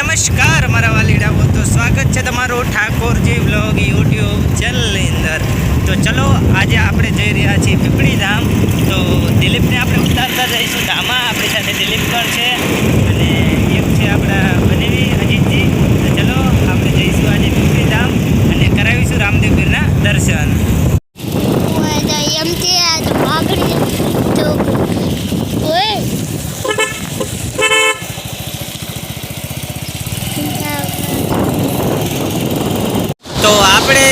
નમસ્કાર મારા વાલીડાઓ, તો સ્વાગત છે તમારું ઠાકોરજી વ્લોગ યુટ્યુબ ચેનલની અંદર। તો ચલો આજે આપણે જઈ રહ્યા છીએ પીપળી ધામ। તો દિલીપને આપણે ઉતારતા જઈશું ધામમાં। આપણી સાથે દિલીપ પણ છે અને એક છે આપણા બનેવી અજીતજી। તો ચલો આપણે જઈશું આજે પીપળી ધામ અને કરાવીશું રામદેવ પીરના દર્શન। તો આપણે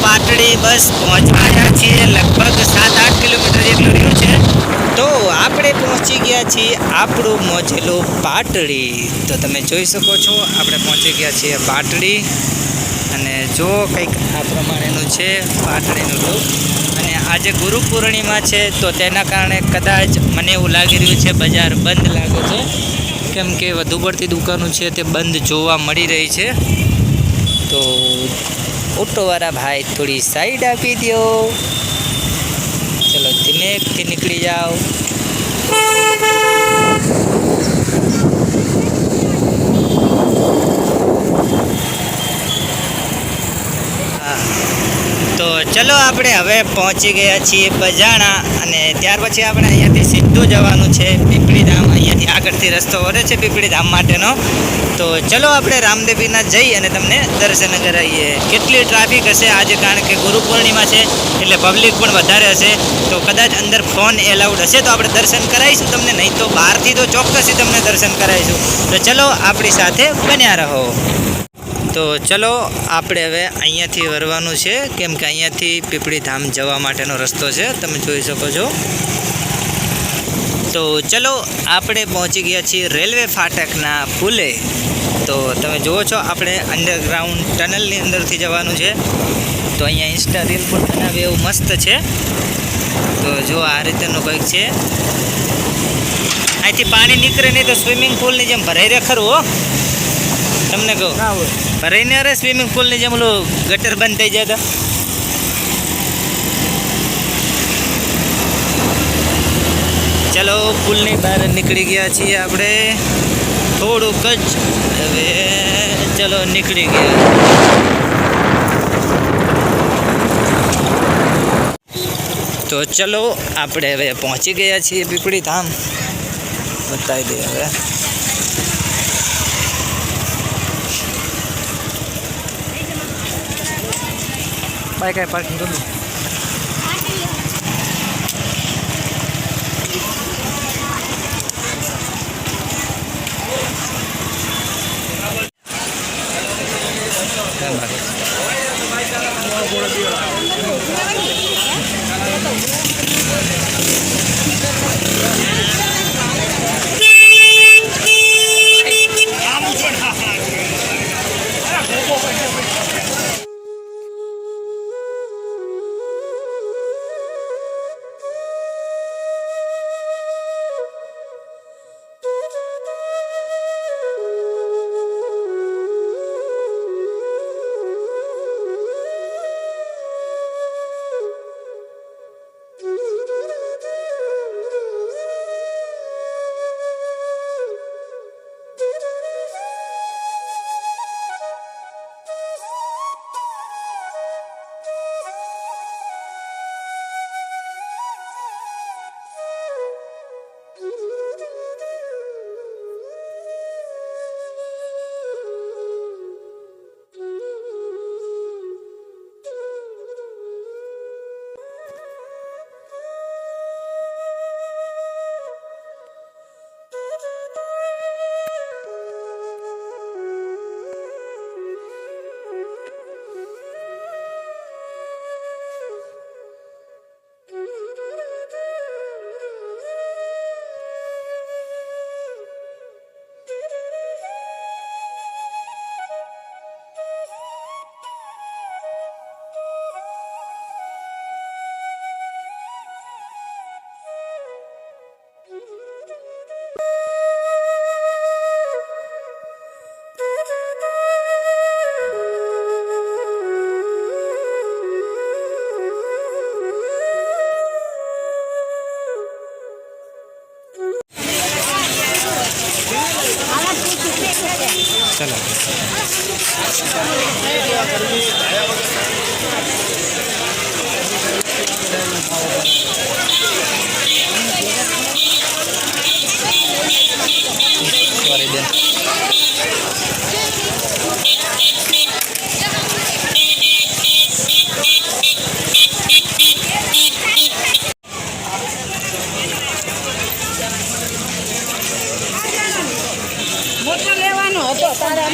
પાટડી બસ પહોંચવાયા છીએ, લગભગ 7-8 કિલોમીટર જેટલું રહ્યું છે। તો આપણે પહોંચી ગયા છીએ આપણું મોજેલું પાટડી। તો તમે જોઈ શકો છો આપણે પહોંચી ગયા છીએ પાટડી અને જો કંઈક આ પ્રમાણેનું છે પાટડીનું લુક। અને આજે ગુરુ પૂર્ણિમા છે તો તેના કારણે કદાચ મને એવું લાગી રહ્યું છે બજાર બંધ લાગે છે, કેમ કે વધુ પડતી દુકાનો છે તે બંધ જોવા મળી રહી છે। તો ઓટોવાળા ભાઈ થોડી સાઈડ આપી દો, ચલો ધીમેથી નીકળી જાઓ। તો ચલો આપણે હવે પહોંચી ગયા છીએ બજાણા અને ત્યાર પછી આપણે અહીંયાથી સીધું જવાનું છે પીપળી ધામ। અહીંયાથી આગળથી રસ્તો વળે છે પીપળી ધામ માટેનો। તો ચલો આપણે રામદેવ પીરના જઈ અને તમને દર્શન કરાવીએ। કેટલી ટ્રાફિક હશે આજે, કારણ કે ગુરુ પૂર્ણિમા છે એટલે પબ્લિક પણ વધારે હશે। તો કદાચ અંદર ફોન એલાઉડ હશે તો આપણે દર્શન કરાવીશું તમને, નહીં તો બહારથી તો ચોક્કસથી તમને દર્શન કરાવીશું। તો ચલો આપણી સાથે બન્યા રહો। તો ચલો આપણે હવે અહીંયાથી વળવાનું છે, કેમ કે અહીંયાથી પીપળી ધામ જવા માટેનો રસ્તો છે, તમે જોઈ શકો છો। તો ચલો આપણે પહોંચી ગયા છીએ રેલવે ફાટકના પુલે। તો તમે જુઓ છો આપણે અંડરગ્રાઉન્ડ ટનલની અંદરથી જવાનું છે। તો અહીંયા ઇન્સ્ટા રીલ પણ બનાવે એવું મસ્ત છે। તો જો આ રીતેનું કંઈક છે, અહીંથી પાણી નીકળે નહીં તો સ્વિમિંગ પુલની જેમ ભરાઈ રહે ખરું હો, તમને કહું ભરાઈને અરે સ્વિમિંગ પુલની જેમ ઓલું ગટર બંધ થઈ જાય તો। ચલો પુલની બહાર નીકળી ગયા છીએ આપણે, થોડુંક જ હવે ચલો નીકળી ગયા। તો ચલો આપણે હવે પહોંચી ગયા છીએ પીપળી ધામ, બતાવી દઈએ હવે। બાઈક આય પાર્કિંગ કરું ચલો સોરી બેન. મોટો લેવાનો હતો તારે